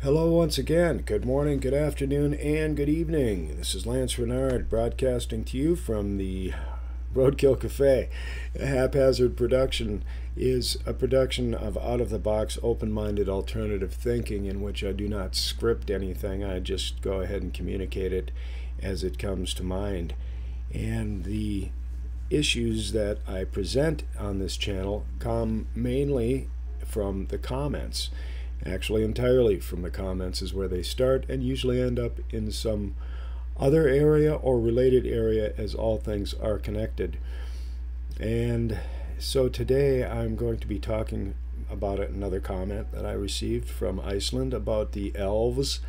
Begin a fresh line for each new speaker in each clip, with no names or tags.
Hello once again. Good morning, good afternoon, and good evening. This is Reynard broadcasting to you from the Roadkill Cafe. A haphazard production is a production of out-of-the-box, open-minded alternative thinking in which I do not script anything. I just go ahead and communicate it as it comes to mind. And the issues that I present on this channel come mainly from the comments. Actually, entirely from the comments is where they start and usually end up in some other area or related area, as all things are connected. And so today I'm going to be talking about another comment that I received from Iceland about the Elves.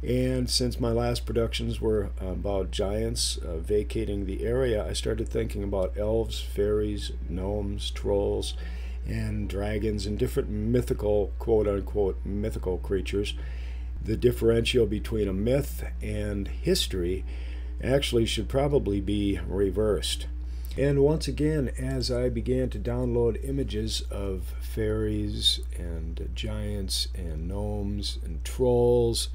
And since my last productions were about giants vacating the area, I started thinking about elves, fairies, gnomes, trolls, and dragons and different mythical, quote-unquote, mythical creatures. The differential between a myth and history actually should probably be reversed. And once again, as I began to download images of fairies and giants and gnomes and trolls,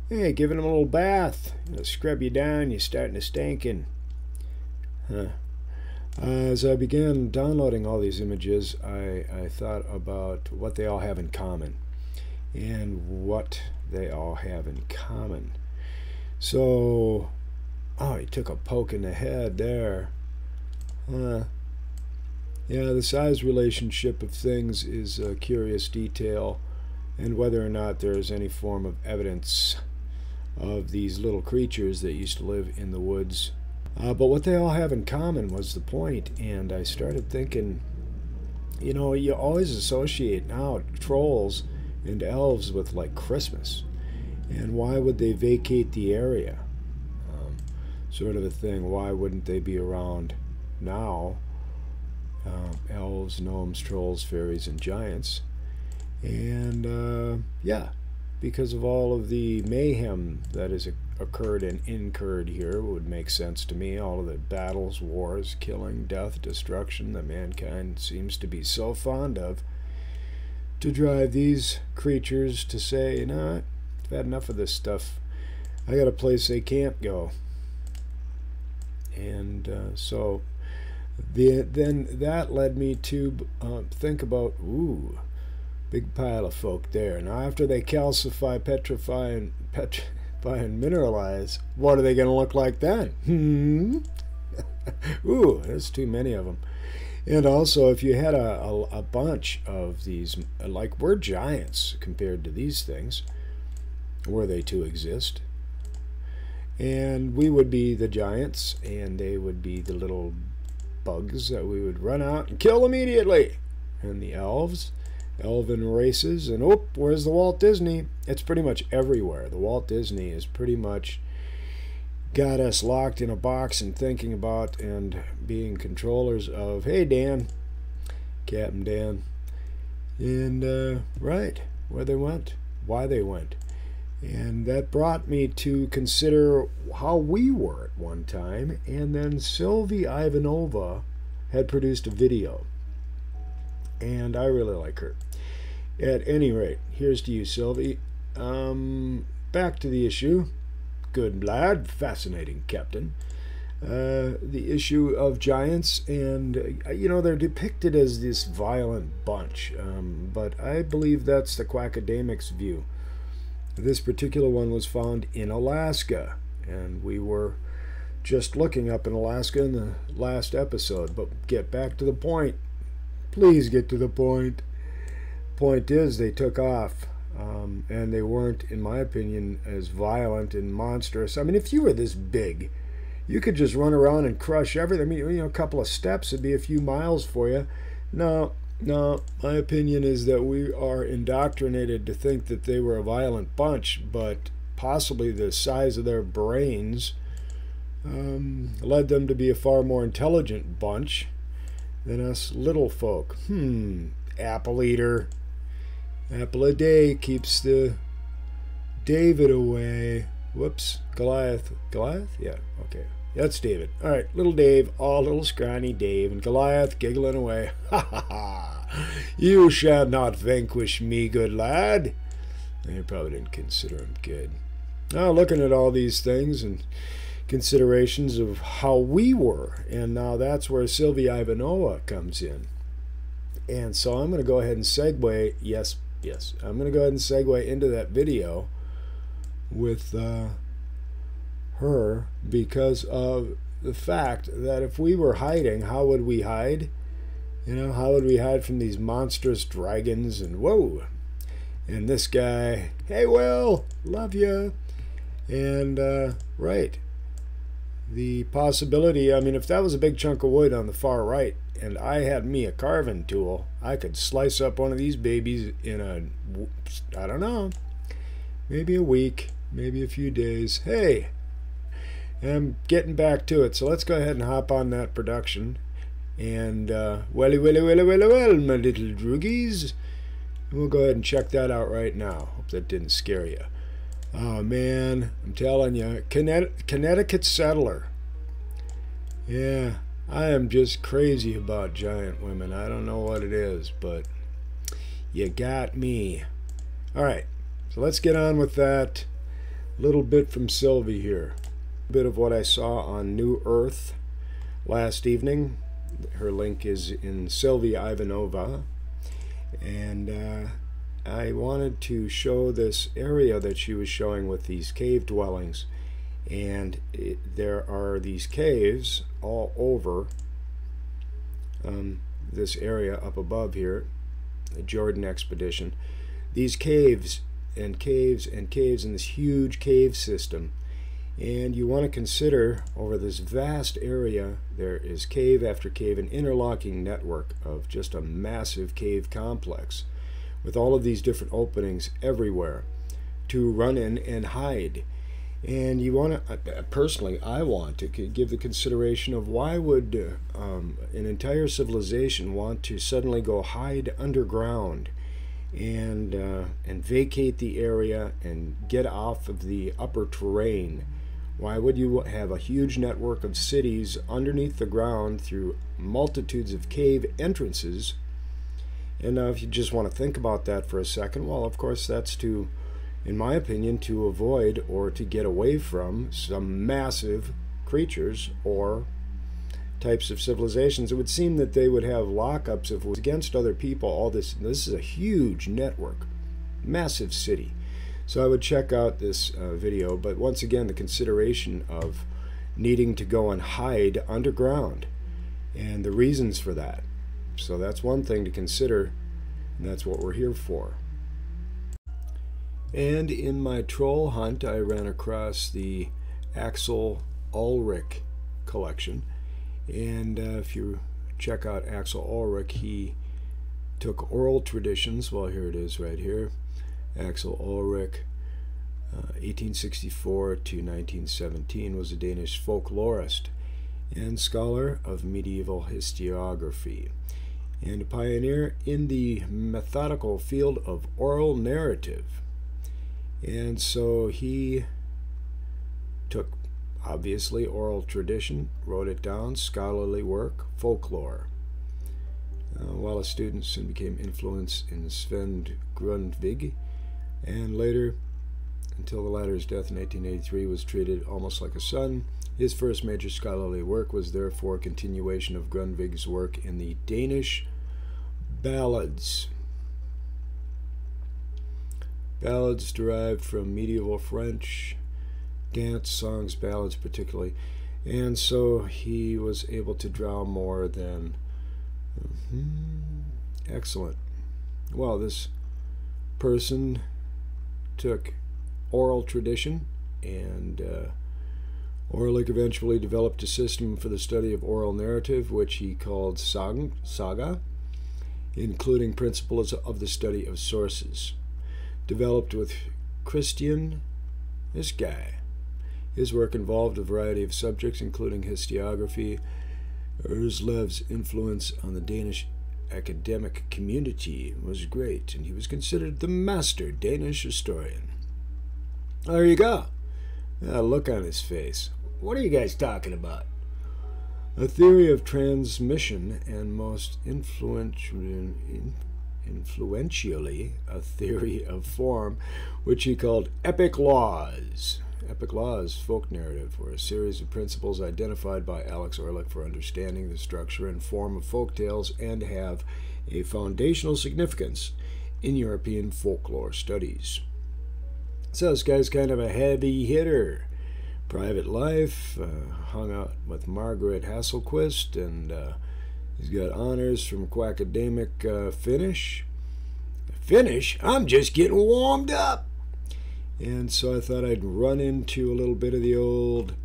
hey, giving them a little bath, scrub you down, you're starting to stinking. As I began downloading all these images, I thought about what they all have in common. And what they all have in common. So, he took a poke in the head there. Yeah, the size relationship of things is a curious detail, and whether or not there is any form of evidence of these little creatures that used to live in the woods. But what they all have in common was the point, and I started thinking, you know, you always associate now trolls and elves with like Christmas, and why would they vacate the area? Sort of a thing. Why wouldn't they be around now? Elves, gnomes, trolls, fairies, and giants. And yeah, because of all of the mayhem that has occurred and incurred here, it would make sense to me. All of the battles, wars, killing, death, destruction that mankind seems to be so fond of, to drive these creatures to say, you know, I've had enough of this stuff. I got a place they can't go. And so then that led me to think about, ooh, big pile of folk there. Now after they calcify, petrify, and mineralize, what are they going to look like then? Ooh, there's too many of them. And also, if you had a bunch of these, like, we're giants compared to these things, were they to exist. And we would be the giants, and they would be the little bugs that we would run out and kill immediately. And the elves, elven races, and oh, where's the Walt Disney? It's pretty much everywhere. The Walt Disney is pretty much got us locked in a box and thinking about and being controllers of, hey Dan, Captain Dan, and right, where they went, why they went. And that brought me to consider how we were at one time, and then Sylvie Ivanova had produced a video, and I really like her. At any rate, here's to you, Sylvie. Back to the issue. Good lad, fascinating captain. The issue of giants, and you know, they're depicted as this violent bunch, but I believe that's the quackademic's view. This particular one was found in Alaska, and we were just looking up in Alaska in the last episode. But get back to the point. Please get to the point. Point is, they took off. And they weren't, in my opinion, as violent and monstrous. I mean, if you were this big, you could just run around and crush everything. I mean, you know, a couple of steps would be a few miles for you. No, my opinion is that we are indoctrinated to think that they were a violent bunch, but possibly the size of their brains led them to be a far more intelligent bunch than us little folk. Apple eater. Apple a day keeps the David away. Whoops. Goliath. Goliath? Yeah, okay. That's David. All right, little Dave, all little scrawny Dave, and Goliath giggling away. Ha ha ha! You shall not vanquish me, good lad. They probably didn't consider him good. Now, looking at all these things and considerations of how we were, and now that's where Sylvia Ivanova comes in. And so I'm going to go ahead and segue, yes, I'm going to go ahead and segue into that video with her, because of the fact that if we were hiding, how would we hide? You know, how would we hide from these monstrous dragons? And whoa, and this guy, hey Will, love you. And right, the possibility, I mean, if that was a big chunk of wood on the far right and I had me a carving tool, I could slice up one of these babies in I don't know, maybe a week, maybe a few days. Hey, I'm getting back to it, so let's go ahead and hop on that production. And well, my little droogies, we'll go ahead and check that out right now. Hope that didn't scare you. Oh man, I'm telling you, Connecticut settler. Yeah, I am just crazy about giant women. I don't know what it is, but you got me. All right, so let's get on with that little bit from Sylvie here. A bit of what I saw on New Earth last evening. Her link is in Sylvia Ivanova, and I wanted to show this area that she was showing with these cave dwellings, and there are these caves all over this area up above here, the Jordan expedition. These caves and caves and caves in this huge cave system, and you want to consider over this vast area there is cave after cave, an interlocking network of just a massive cave complex with all of these different openings everywhere to run in and hide. And you want to, personally, I want to give the consideration of why would an entire civilization want to suddenly go hide underground and vacate the area and get off of the upper terrain? Why would you have a huge network of cities underneath the ground through multitudes of cave entrances? And now if you just want to think about that for a second, well, of course, that's to, in my opinion, to avoid or to get away from some massive creatures or types of civilizations. It would seem that they would have lockups if it was against other people. All this is a huge network, massive city. So I would check out this video, but once again, the consideration of needing to go and hide underground and the reasons for that. So that's one thing to consider, and that's what we're here for. And in my troll hunt, I ran across the Axel Ulrich collection. And if you check out Axel Ulrich, he took oral traditions. Well, here it is right here. Axel Ulrich, 1864 to 1917, was a Danish folklorist and scholar of medieval historiography, and a pioneer in the methodical field of oral narrative. And so he took, obviously, oral tradition, wrote it down, scholarly work, folklore. While a student, soon became influenced in Sven Grundtvig, and later, until the latter's death in 1883, was treated almost like a son. His first major scholarly work was therefore a continuation of Grundtvig's work in the Danish ballads. Ballads derived from medieval French, dance songs, ballads particularly, and so he was able to draw more than excellent. Well, this person took oral tradition, and Orlik eventually developed a system for the study of oral narrative, which he called saga, including principles of the study of sources. Developed with Christian, this guy. His work involved a variety of subjects, including historiography. Erslev's influence on the Danish academic community was great, and he was considered the master Danish historian. There you go. A look on his face. What are you guys talking about? A theory of transmission and most influential influentially a theory of form, which he called epic laws. Epic laws, folk narrative, were a series of principles identified by Alex Orlick for understanding the structure and form of folk tales and have a foundational significance in European folklore studies. So this guy's kind of a heavy hitter. Private life, hung out with Margaret Hasselquist, and he's got honors from Quackademic Finnish. Finnish? I'm just getting warmed up! And so I thought I'd run into a little bit of the old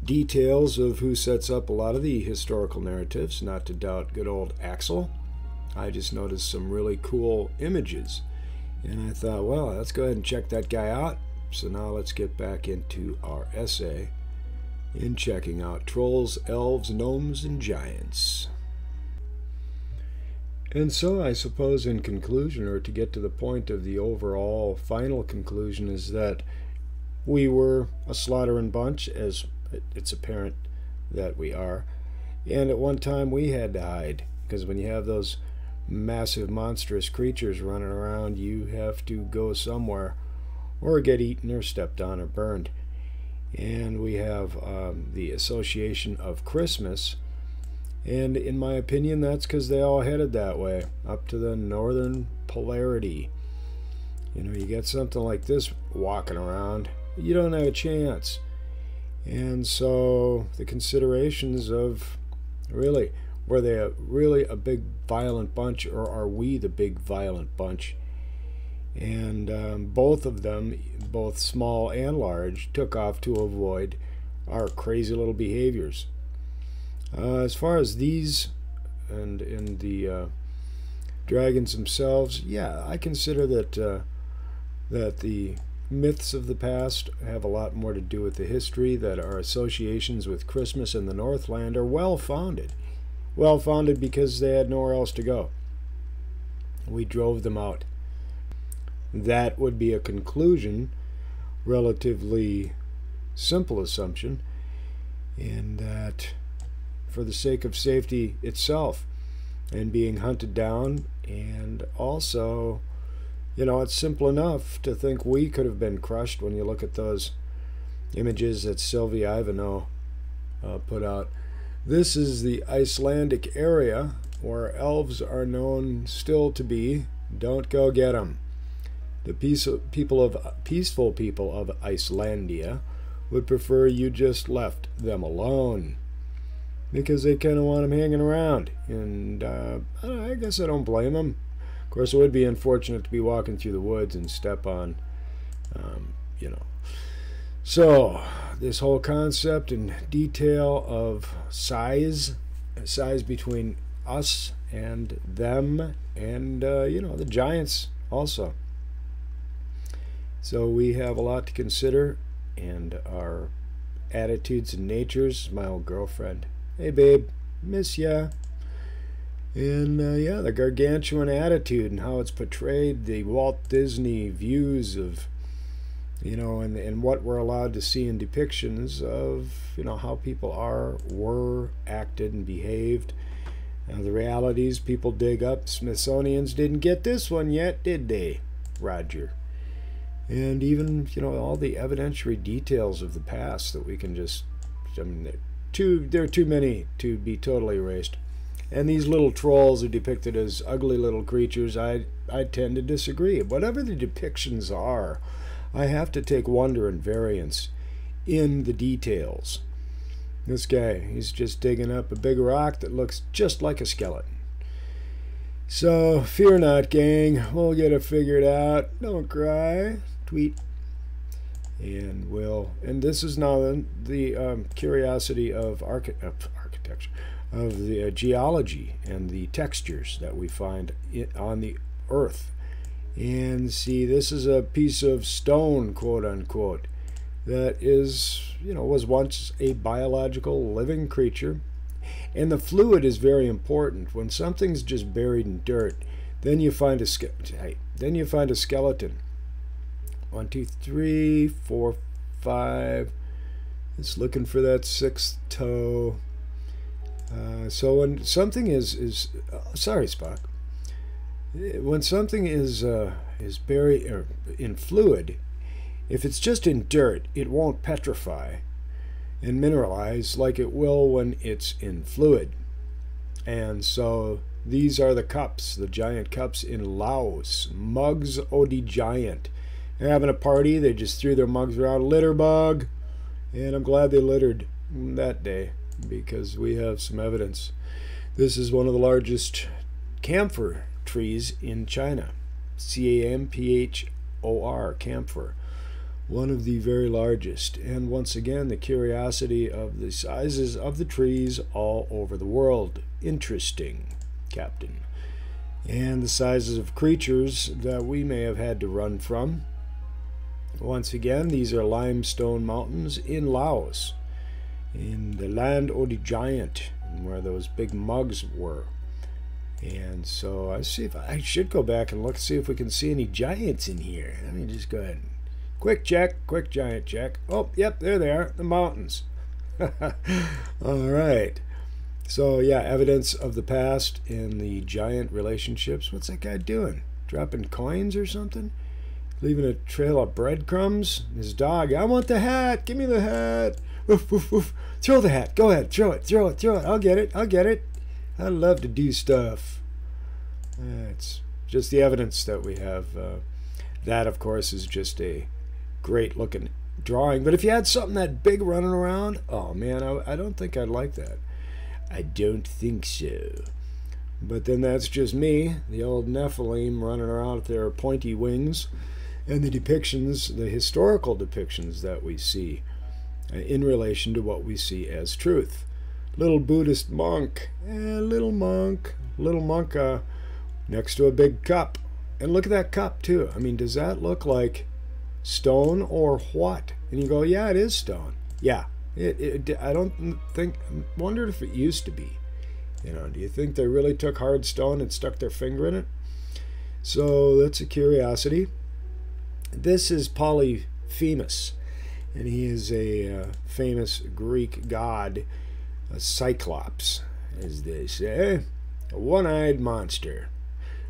details of who sets up a lot of the historical narratives, not to doubt good old Axel. I just noticed some really cool images. And I thought, well, let's go ahead and check that guy out. So now let's get back into our essay in checking out trolls, elves, gnomes, and giants. And so I suppose in conclusion, or to get to the point of the overall final conclusion, is that we were a slaughtering bunch, as it's apparent that we are. And at one time we had to hide, because when you have those massive monstrous creatures running around, you have to go somewhere or get eaten or stepped on or burned. And we have the association of Christmas. And in my opinion, that's because they all headed that way, up to the northern polarity. You know, you get something like this walking around, you don't have a chance. And so the considerations of, really, were they really a big violent bunch, or are we the big violent bunch? And both of them, both small and large, took off to avoid our crazy little behaviors. As far as these and in the dragons themselves, yeah, I consider that that the myths of the past have a lot more to do with the history, that our associations with Christmas in the Northland are well-founded. Well-founded because they had nowhere else to go. We drove them out. That would be a conclusion, relatively simple assumption, in that for the sake of safety itself and being hunted down, and also, you know, it's simple enough to think we could have been crushed when you look at those images that Sylvie Ivanhoe put out. This is the Icelandic area where elves are known still to be. Don't go get 'em. The peaceful people of Icelandia would prefer you just left them alone, because they kind of want them hanging around. And I guess I don't blame them. Of course, it would be unfortunate to be walking through the woods and step on, you know. So this whole concept and detail of size between us and them, and you know, the giants also. So we have a lot to consider, and our attitudes and natures. My old girlfriend, hey babe, miss ya. And yeah, the gargantuan attitude and how it's portrayed, the Walt Disney views of, you know, and what we're allowed to see in depictions of, you know, how people were, acted, and behaved. The realities people dig up. Smithsonians didn't get this one yet, did they, Roger? And even, you know, all the evidentiary details of the past that we can just, I mean, there are too many to be totally erased. And these little trolls are depicted as ugly little creatures. I tend to disagree. Whatever the depictions are, I have to take wonder and variance in the details. This guy, he's just digging up a big rock that looks just like a skeleton. So, fear not, gang. We'll get it figured out. Don't cry. Tweet. And this is now the curiosity of architecture, of the geology and the textures that we find on the earth. And see, this is a piece of stone, quote unquote, that is, you know, was once a biological living creature. And the fluid is very important. When something's just buried in dirt, then you find a skeleton. 1, 2, 3, 4, 5. It's looking for that 6th toe. So when something is sorry, Spock. when something is buried or in fluid, if it's just in dirt, it won't petrify and mineralize like it will when it's in fluid. And so these are the cups, the giant cups in Laos. Mugs Odi Giant. They're having a party. They just threw their mugs around. Litter bug. And I'm glad they littered that day because we have some evidence. This is one of the largest camphor trees in China. Camphor, camphor. One of the very largest. And once again, the curiosity of the sizes of the trees all over the world. Interesting, Captain. And the sizes of creatures that we may have had to run from. Once again, these are limestone mountains in Laos, in the land of the giant, where those big mugs were. And so I see if I should go back and look, see if we can see any giants in here. Let me just go ahead and quick giant check. Oh, yep, there they are, the mountains. All right. So yeah, evidence of the past in the giant relationships. What's that guy doing? Dropping coins or something? Leaving a trail of breadcrumbs? His dog, I want the hat. Give me the hat. Woof, woof, woof. Throw the hat. Go ahead. Throw it. I'll get it. I love to do stuff. It's just the evidence that we have. That, of course, is just a great looking drawing. But if you had something that big running around, oh man, I don't think I'd like that. I don't think so. But then that's just me, the old Nephilim running around with their pointy wings, and the depictions, the historical depictions that we see in relation to what we see as truth. Little Buddhist monk, little monk next to a big cup. And look at that cup too. I mean, does that look like stone or what? And you go, yeah, it is stone. Yeah, I don't think, I wondered if it used to be. You know, do you think they really took hard stone and stuck their finger in it? So that's a curiosity. This is Polyphemus, and he is a famous Greek god, a cyclops, as they say, a one-eyed monster.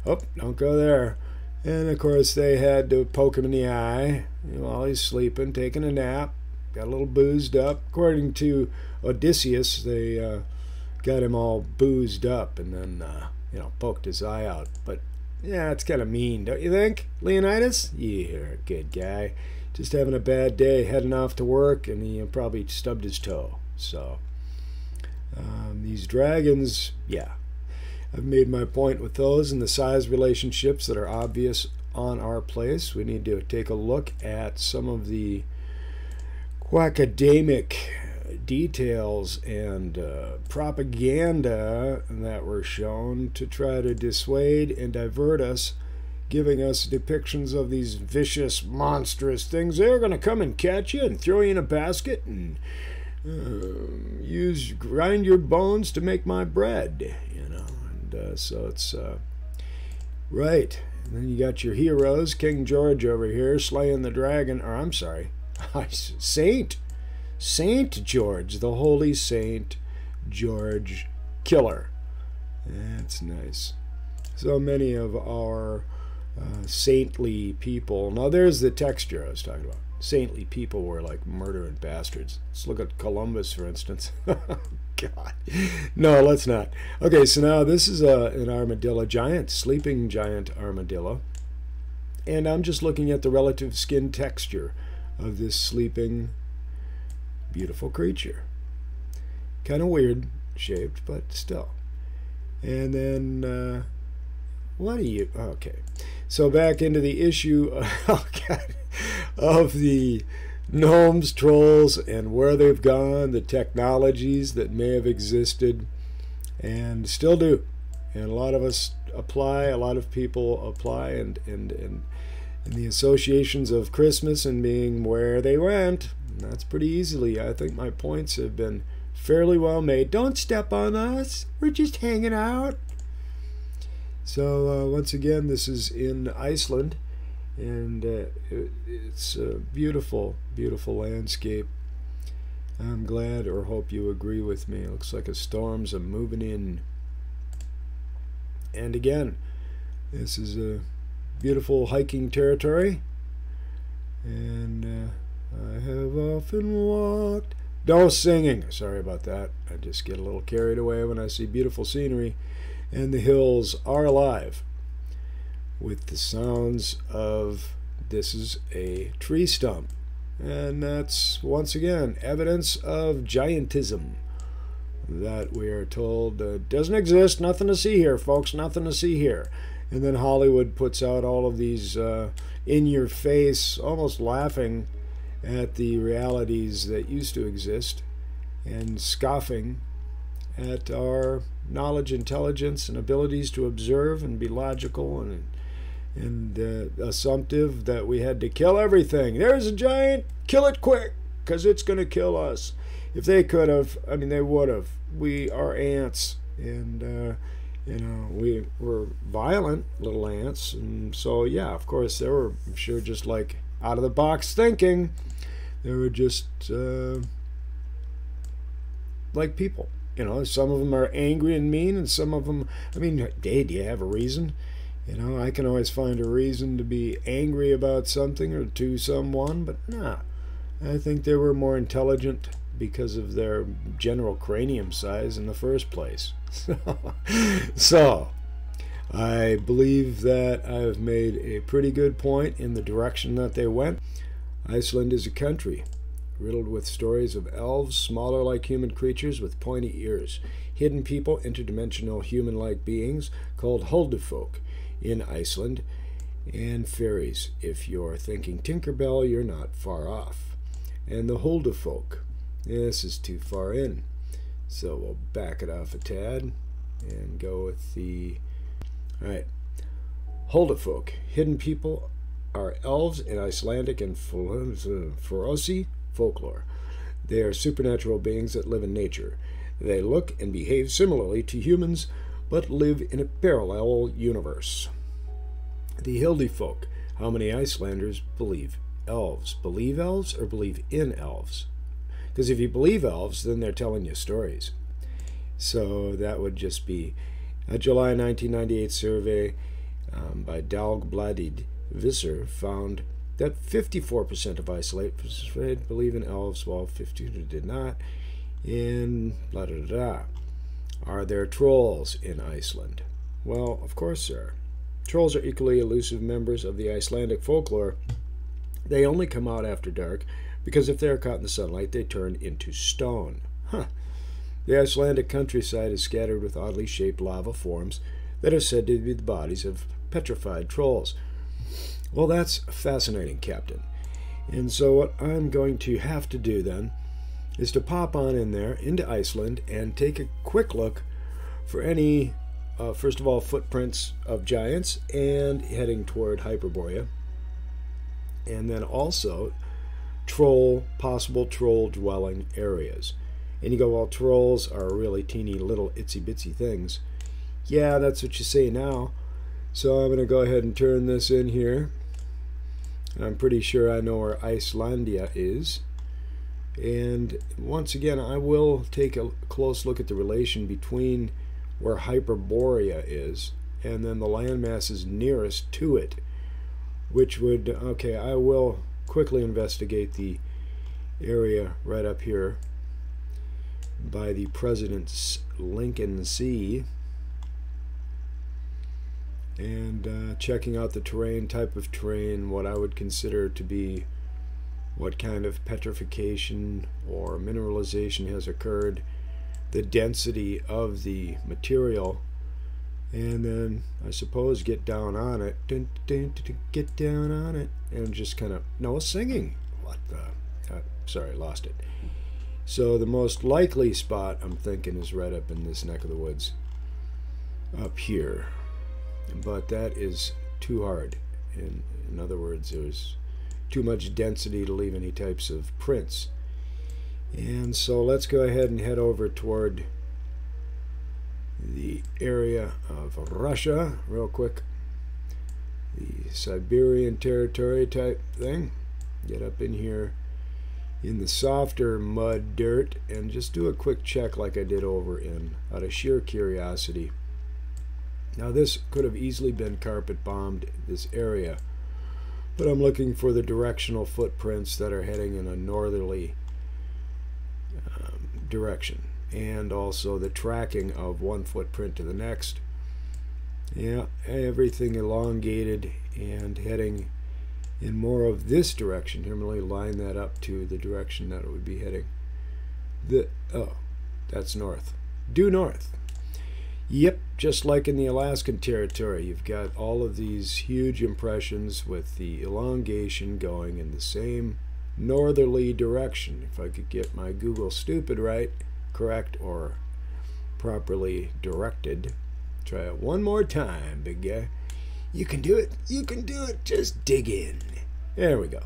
Oh, don't go there. And of course they had to poke him in the eye while he's sleeping, taking a nap, got a little boozed up. According to Odysseus, they got him all boozed up and then, poked his eye out. But yeah, it's kind of mean, don't you think, Leonidas? You're a good guy. Just having a bad day, heading off to work, and he probably stubbed his toe. So these dragons, yeah, I've made my point with those and the size relationships that are obvious on our place. We need to take a look at some of the quackademic details and propaganda that were shown to try to dissuade and divert us, giving us depictions of these vicious, monstrous things. They're going to come and catch you and throw you in a basket and grind your bones to make my bread, And so it's right. And then you got your heroes, King George over here slaying the dragon, or I'm sorry, Saint George, the holy Saint George killer. That's nice. So many of our saintly people. Now there's the texture I was talking about. Saintly people were like murdering bastards. Let's look at Columbus, for instance. God. No, let's not. Okay, so now this is an armadillo giant, sleeping giant armadillo. And I'm just looking at the relative skin texture of this sleeping beautiful creature. Kind of weird shaped, but still. And then, what are you? Okay. So back into the issue of the gnomes, trolls, and where they've gone, the technologies that may have existed and still do. And a lot of us apply, a lot of people apply, and the associations of Christmas and being where they went. That's pretty easily. I think my points have been fairly well made. Don't step on us. We're just hanging out. So once again, this is in Iceland, and it's a beautiful, beautiful landscape. I'm glad or hope you agree with me. It looks like a storm's moving in. And again, This is a beautiful hiking territory, and I have often walked. No singing. Sorry about that. I just get a little carried away when I see beautiful scenery, and the hills are alive with the sounds of, this is a tree stump. And that's, once again, evidence of giantism that we are told doesn't exist. Nothing to see here, folks. Nothing to see here. And then Hollywood puts out all of these in-your-face, almost laughing at the realities that used to exist and scoffing at our knowledge, intelligence, and abilities to observe and be logical and assumptive, that we had to kill everything. There's a giant, kill it quick, because it's going to kill us. If they could have, I mean, they would have. We are ants, and we were violent little ants, and so yeah, of course, they were, I'm sure, just like out of the box thinking. They were just like people. Some of them are angry and mean, and some of them, I mean, hey, do you have a reason? I can always find a reason to be angry about something or to someone, but nah. I think they were more intelligent because of their general cranium size in the first place. So, I believe that I've made a pretty good point in the direction that they went. Iceland is a country riddled with stories of elves, smaller like human creatures with pointy ears, hidden people, interdimensional human-like beings called Huldufolk in Iceland, and fairies. If you're thinking Tinkerbell, you're not far off. And the Huldufolk, this is too far in, so we'll back it off a tad and go with the, all right, Huldufolk, hidden people, are elves in Icelandic and Faroese folklore. They are supernatural beings that live in nature. They look and behave similarly to humans, but live in a parallel universe. The Hildifolk. How many Icelanders believe elves? Believe elves or believe in elves? Because if you believe elves, then they're telling you stories. So that would just be a July 1998 survey by Dagbladet Visser found that 54% of Icelanders believe in elves, while 52% did not. And blah, blah, blah. Are there trolls in Iceland? Well, of course there are. Trolls are equally elusive members of the Icelandic folklore. They only come out after dark, because if they are caught in the sunlight, they turn into stone. The Icelandic countryside is scattered with oddly shaped lava forms that are said to be the bodies of petrified trolls. Well, that's fascinating, Captain. And so what I'm going to have to do then is to pop on in there into Iceland and take a quick look for any, first of all, footprints of giants and heading toward Hyperborea. And then also possible troll dwelling areas. And you go, well, trolls are really teeny little itsy bitsy things. Yeah, that's what you say now. So I'm going to go ahead and turn this in here. I'm pretty sure I know where Icelandia is. And once again, I will take a close look at the relation between where Hyperborea is and then the landmasses nearest to it, which would, okay, I will quickly investigate the area right up here by the President's Lincoln Sea, and checking out the terrain, type of terrain, what I would consider to be what kind of petrification or mineralization has occurred, the density of the material, and then I suppose get down on it, get down on it, and just kind of, no singing, what the, sorry, lost it. So the most likely spot I'm thinking is right up in this neck of the woods, up here. But that is too hard. In other words, there's too much density to leave any types of prints. And so let's go ahead and head over toward the area of Russia real quick. The Siberian territory type thing. Get up in here in the softer mud dirt and just do a quick check like I did over in, out of sheer curiosity, Now this could have easily been carpet bombed, this area, but I'm looking for the directional footprints that are heading in a northerly direction, and also the tracking of one footprint to the next. Yeah, everything elongated and heading in more of this direction. Here, let me line that up to the direction that it would be heading. Oh, that's north. Due north. Yep, just like in the Alaskan Territory, you've got all of these huge impressions with the elongation going in the same northerly direction. If I could get my Google stupid right, correct, or properly directed. Try it one more time, big guy. You can do it. You can do it. Just dig in. There we go.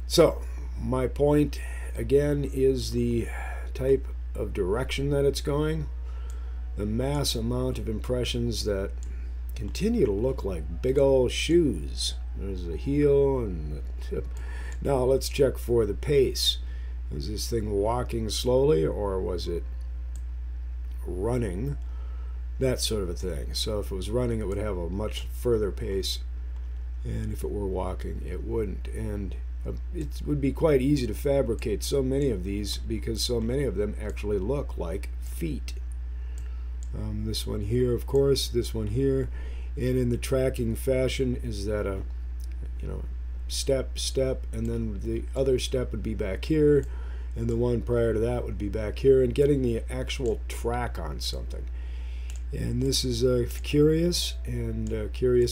So, my point, again, is the type of direction that it's going. The mass amount of impressions that continue to look like big old shoes. There's the heel and the tip. Now let's check for the pace. Was this thing walking slowly or was it running? That sort of a thing. So if it was running, it would have a much further pace, and if it were walking, it wouldn't. And it would be quite easy to fabricate so many of these because so many of them actually look like feet. This one here, of course, this one here, and in the tracking fashion is that a, step, step, and then the other step would be back here, and the one prior to that would be back here, and getting the actual track on something. And this is a curious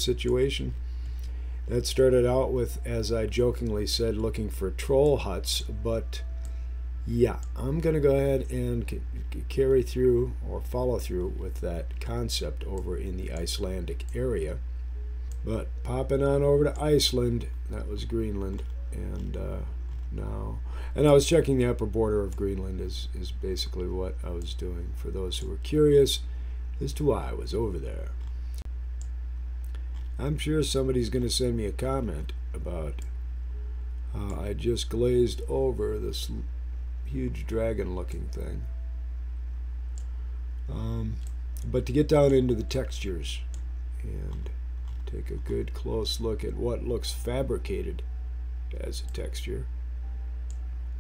situation. That started out with, as I jokingly said, looking for troll huts, but yeah, I'm going to go ahead and carry through or follow through with that concept over in the Icelandic area. But popping on over to Iceland, that was Greenland, and I was checking the upper border of Greenland is basically what I was doing for those who were curious as to why I was over there. I'm sure somebody's going to send me a comment about how I just glazed over this huge dragon-looking thing. But to get down into the textures and take a good close look at what looks fabricated as a texture,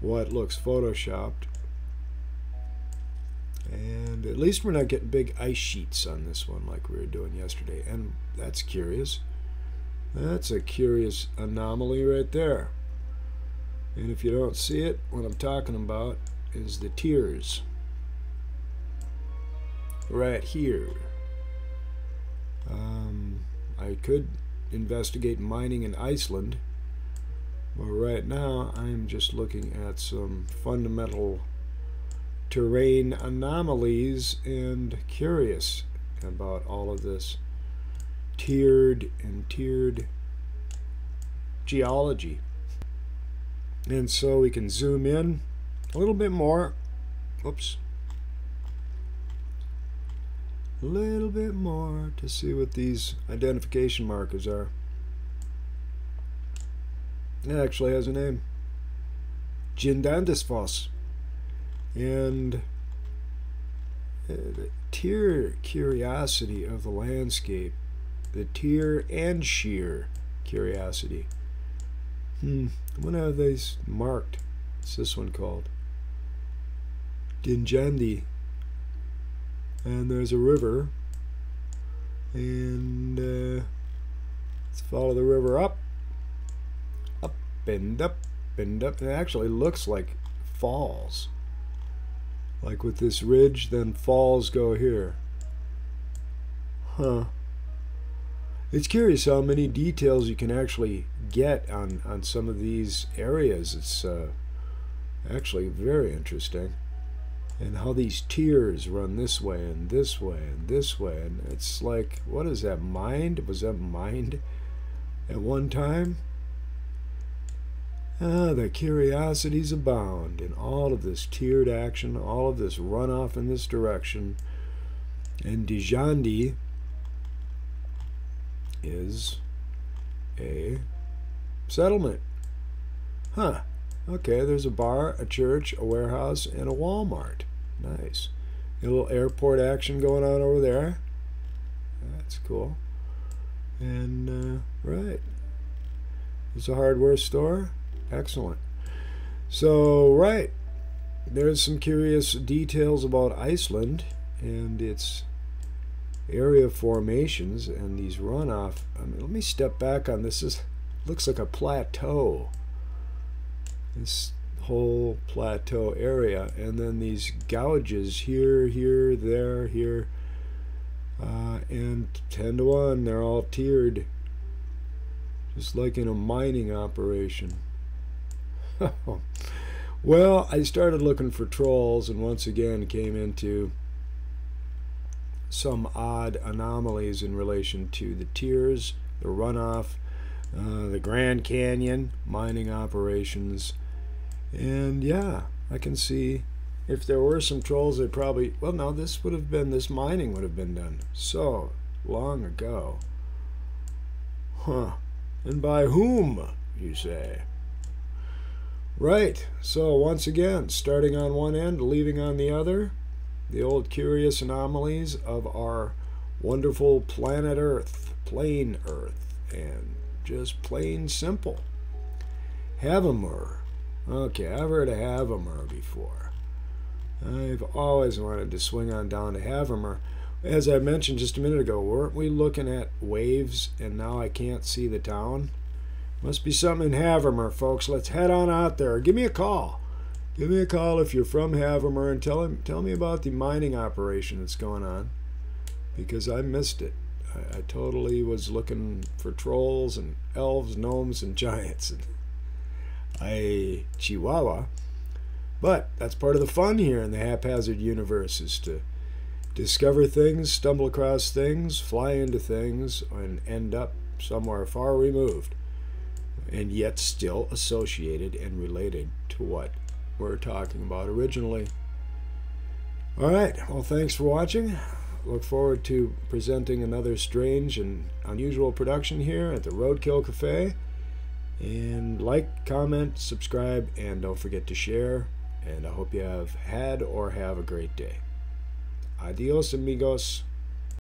what looks photoshopped, and at least we're not getting big ice sheets on this one like we were doing yesterday, and that's curious. That's a curious anomaly right there. And if you don't see it, what I'm talking about is the tears right here. I could investigate mining in Iceland, but right now I'm just looking at some fundamental terrain anomalies and curious about all of this tiered geology. And so we can zoom in a little bit more. Oops. A little bit more to see what these identification markers are. It actually has a name. Jindandisfoss. And the tier curiosity of the landscape. The tier and sheer curiosity. What are these marked? What's this one called? Dinjandi. And there's a river. And let's follow the river up. Up and up and up. It actually looks like falls. Like with this ridge, then falls go here. Huh. It's curious how many details you can actually get on some of these areas. It's actually very interesting. And how these tiers run this way and this way and this way. And it's like, what is that, mined? Was that mined at one time? The curiosities abound in all of this tiered action, all of this runoff in this direction. And Dijandi is a settlement. Huh. Okay, there's a bar, a church, a warehouse, and a Walmart. Nice. A little airport action going on over there. That's cool. And, right. It's a hardware store. Excellent. So, right. There's some curious details about Iceland and its area formations and these runoff. Let me step back on this. This looks like a plateau. This whole plateau area, and then these gouges here, here, there, here, and 10 to 1, they're all tiered, just like in a mining operation. Well, I started looking for trolls, and once again came into some odd anomalies in relation to the tiers, the runoff, the Grand Canyon, mining operations. And yeah, I can see if there were some trolls, they probably, well, no, this mining would have been done so long ago. Huh. And by whom, you say? Right, so once again, starting on one end, leaving on the other, the old curious anomalies of our wonderful planet Earth, plain Earth, and just plain simple. Havamur. Okay, I've heard of Havamur before. I've always wanted to swing on down to Havamur. As I mentioned just a minute ago, weren't we looking at waves and now I can't see the town? Must be something in Havamur, folks. Let's head on out there. Give me a call. Give me a call if you're from Havamur and tell me about the mining operation that's going on, because I missed it. I totally was looking for trolls and elves, gnomes, and giants. Chihuahua. But that's part of the fun here in the haphazard universe, is to discover things, stumble across things, fly into things, and end up somewhere far removed, and yet still associated and related to what we're talking about originally. All right, well, thanks for watching. Look forward to presenting another strange and unusual production here at the Roadkill Cafe. And like, comment, subscribe, and don't forget to share. And I hope you have had or have a great day. Adios, amigos.